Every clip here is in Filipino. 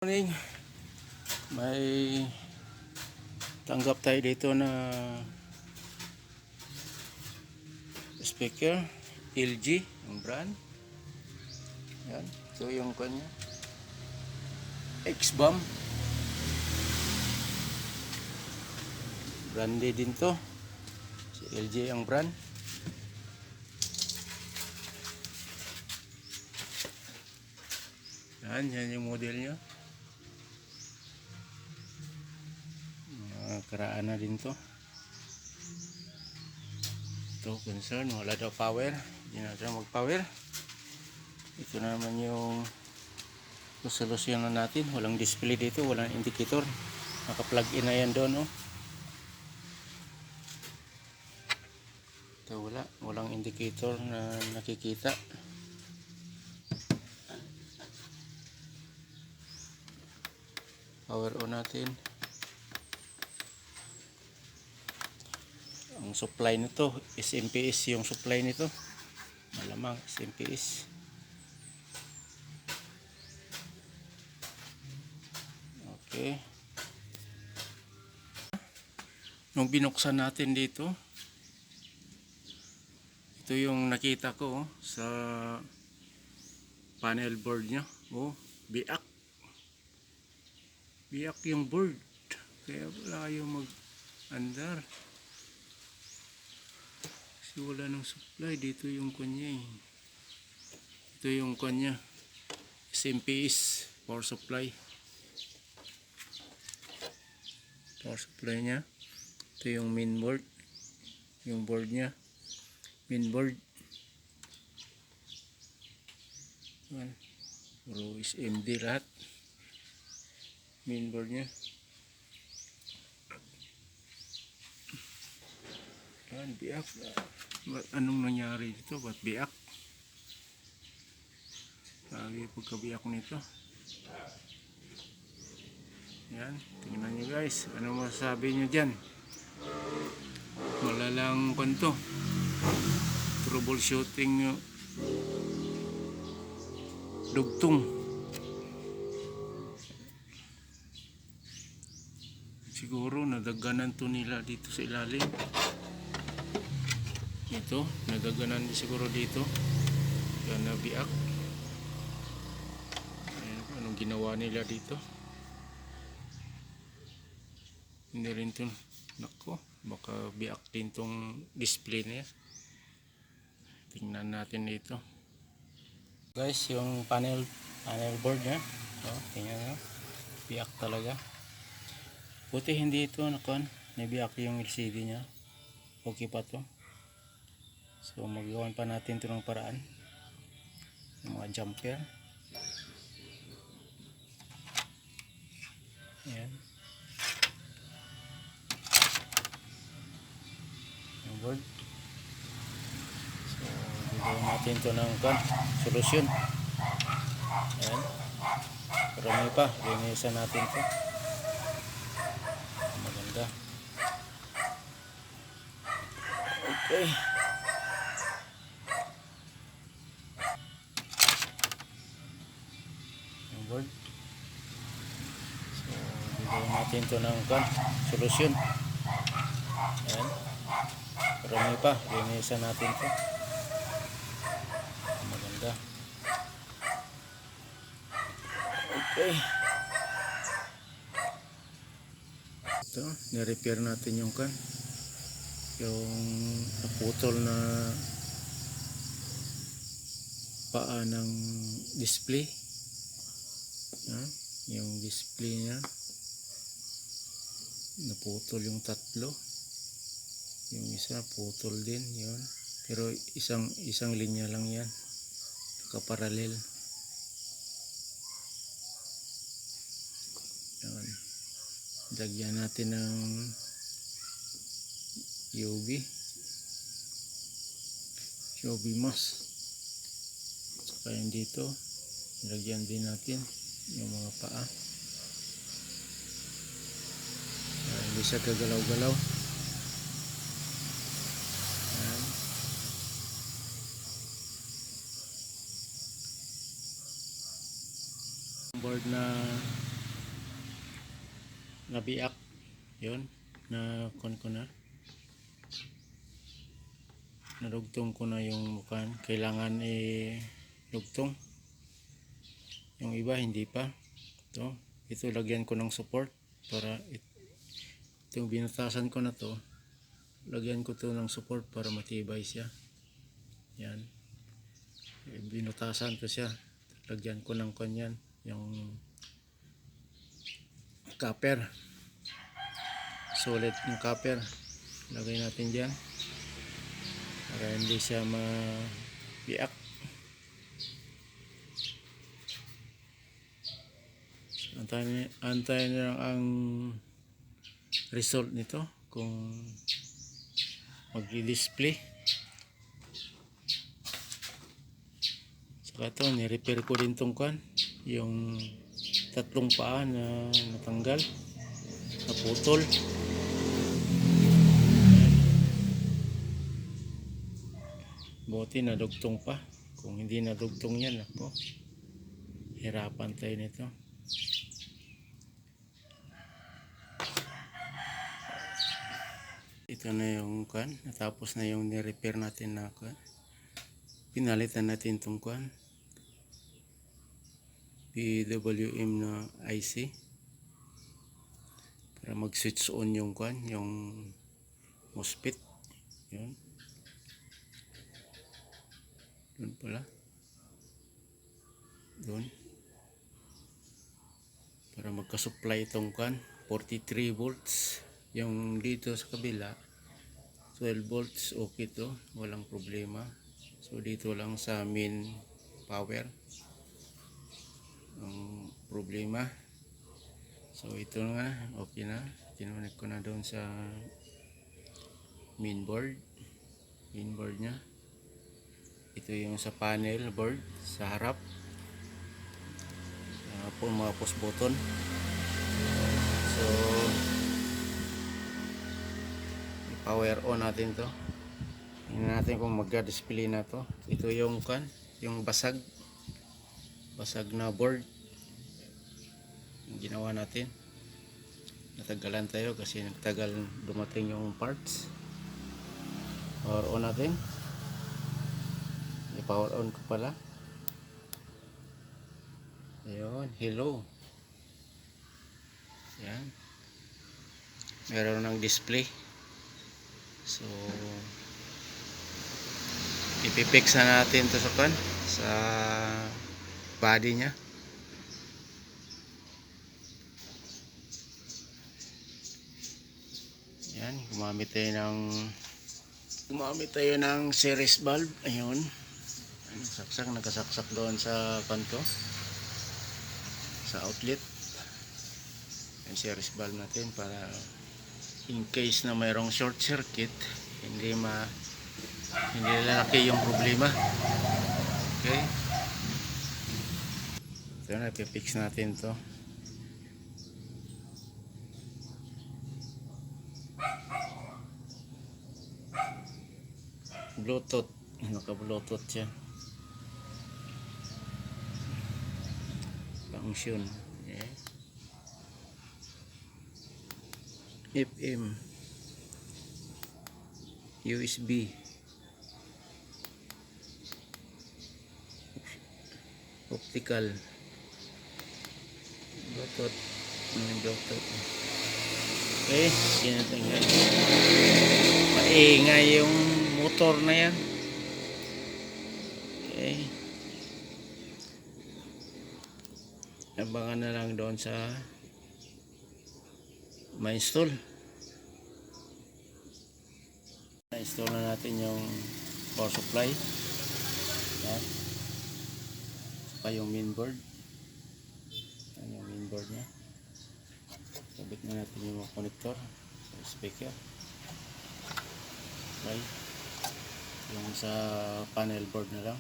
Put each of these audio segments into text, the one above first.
Morning, may tanggap tayo dito na speaker LG ang brand. Yan, ito yung kanya X-Bomb, branded din to, si LG ang brand. Yan yung model nya. Karaan na din to. Ito concern, wala daw power, hindi na siya mag power. Ito na naman yung solusyon na natin. Walang display dito, walang indicator, naka plug in na yan doon. Ito walang indicator na nakikita. Power on natin. Ang supply nito SMPS, yung supply nito malamang SMPS. Okay, nung binuksan natin dito, ito yung nakita ko sa panel board nya. Biak yung board, kaya wala yung mag-andar kasi wala ng supply dito. Yung kanya ito yung kanya SMPS power supply nya. Ito yung main board, yung board nya, main board. Puro SMD lahat, main board nya. Yan, biak. Anong nangyari dito? Ba't biak? Lagi pagkabiak nito. Yan, tingnan nyo guys, ano masasabi nyo dyan? Malalang kanto, troubleshooting dugtong. Siguro nadaganan to nila dito sa ilalim. Ito, nadaganan siguro dito, kaya nabiak. Anong ginawa nila dito? Hindi rin to, nako, baka biak din tong display niya. Tingnan natin dito guys, yung panel board nya. Tingnan nyo, biak talaga. Buti hindi ito nabiak yung LCD nya, okay pa to. So magawan pa natin ito ng paraan, yung mga jumper. Ayan yung board. So bigyan natin ito ng solusyon. Ayan, marami pa, linisan natin ito, maganda. Okay, yung board. So bigyan natin ito ng solusyon. Ayan, marami pa, linisan natin ito, maganda. Okay, ito, nirepair natin yung naputol na paa ng display. Yung display nya naputol, yung tatlo, yung isa putol din yun, pero isang linya lang yan, nakaparalel. Yan, lagyan natin ng UV mask, saka yung dito lagyan din natin yung mga paa. Hindi siya gagalaw-galaw. Board na nabiak. Yun, na kon ko na. Narugtong ko na yung mukan. Kailangan lugtong. Yung iba hindi pa. Ito lagyan ko ng support para itong binutasan ko na to. Lagyan ko to ng support para matibay siya. Yan. Binutasan ko siya. Lagyan ko ng kanyan. Yung copper. Solid yung copper. Lagay natin dyan. Para hindi siya mabiak. Antayin na lang ang result nito kung mag-display. Saka ito, ni-repair ko din tong kwan, yung tatlong paa na natanggal, naputol. Buti nadugtong pa. Kung hindi nadugtong yan, ako, hirapan tayo nito. Ito na yung kwan, natapos na yung ni-repair natin na kwan. Pinalitan natin itong kwan, PWM na IC, para mag-switch on yung kwan, yung MOSFET. Yun. Doon pala. Doon. Para magka-supply itong kwan, 43 volts. Yung dito sa kabila 12 volts, okay to, walang problema. So dito lang sa main power ang problema. So ito nga, okay na. Kinunik ko na doon sa main board nya. Ito yung sa panel board sa harap, po mga push button. So power on natin to. Tingnan natin kung mag-display na to. Ito yung kan, yung basag na board yung ginawa natin. Natagalan tayo kasi nagtagal dumating yung parts. Power on natin. I-power on ko pala. Ayun, hello. Yan. Meron ng display. So ipipix na natin to sa kan, sa body nya. Yan, gumamit tayo ng series valve. Ayun, nakasaksak doon sa kanto, sa outlet. Yung series valve natin para in case na mayroong short circuit, hindi lalaki yung problema. Okay, ito na, ipipix natin to. Bluetooth, naka-bluetooth siya. Function, okay. FM, USB, optical, Bluetooth, Bluetooth. Okay, tingnan. Maingay yung motor na yan. Okay, abangan na lang doon sa ma-install. Na-install na natin yung power supply. Yan. Saka yung mainboard. Yan yung mainboard nya. Sabit na natin yung mga connector sa speaker. Okay. Yung sa panel board na lang.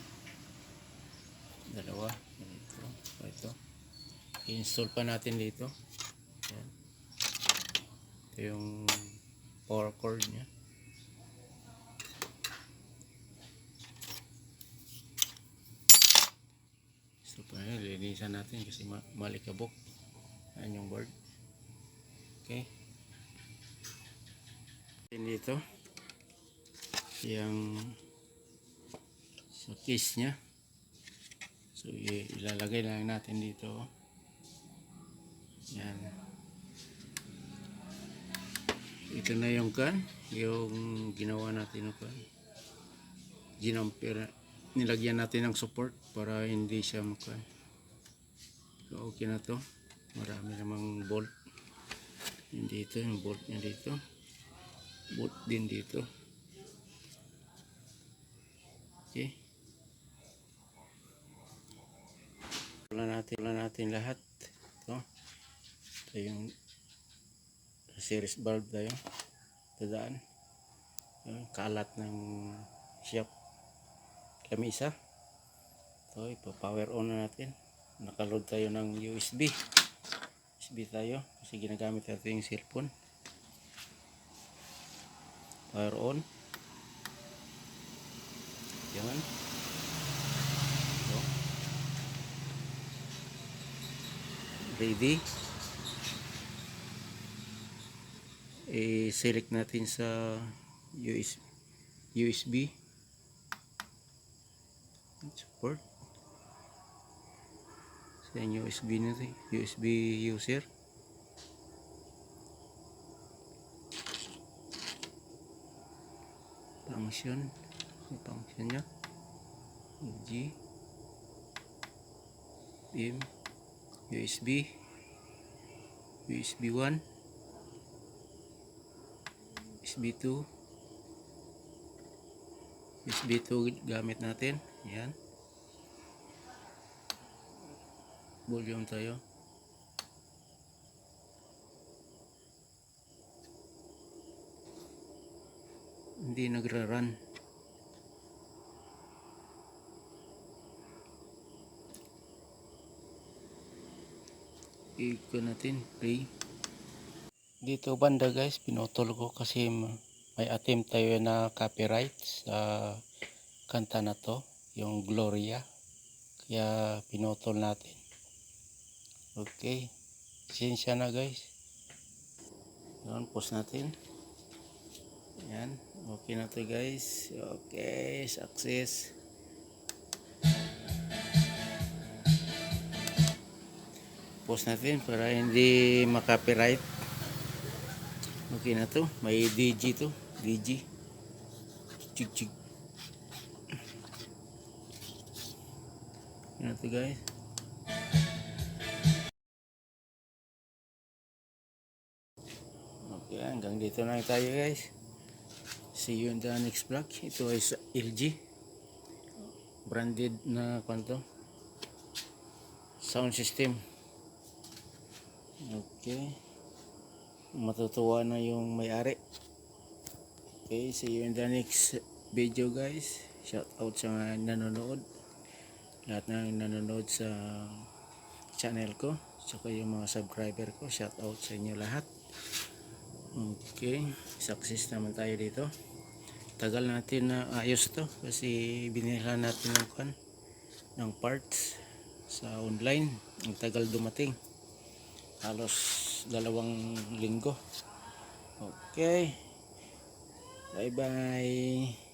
Dalawa. Ito. I-install pa natin dito. Yan. Ito yung power cord nya. So, linisan natin kasi malikabok. Yan yung board. Okay. Dito yung sa case nya, so ilalagay lang natin dito. Yan, ito na yung yung ginawa natin ng ginamper, nilagyan natin ng support para hindi siya so okay na to. Marami namang bolt dito, yung bolt nya dito, bolt din dito. Okay, wala natin lahat. Ito yung series valve tayo, tadaan yung kalat ng shop lamisa. So ipa-power on na natin. Nakaload tayo ng USB tayo kasi ginagamit natin yung cellphone. Power on. Yan. So, ready. I-select natin sa USB support sa USB natin, USB user. Function nya G M USB 1, USB 2 gamit natin. Yan, volume tayo. Hindi nagra-run. Ikon natin play. Dito banda guys, pinutol ko kasi may attempt tayo na copyright sa kanta na to, yung Gloria, kaya pinutol natin. Okay, sinsya na guys. Yun, post natin. Yan, okay na to guys. Okay, success. Post natin para hindi makopyright. Okay na to, may DG to, DG chig. Yan na to guys. Okay, hanggang dito na tayo guys. See you in the next vlog. Ito ay LG branded na kanto sound system. Okay, matutuwa na yung may-ari. Okay, see you in the next video guys. Shout out sa nanonood, lahat na nanonood sa channel ko, saka yung mga subscriber ko. Shout out sa inyo lahat. Okay, success naman tayo dito. Tagal natin na ayos to kasi binila natin ng parts sa online. Ang tagal dumating, halos 2 linggo. Okay, bye bye.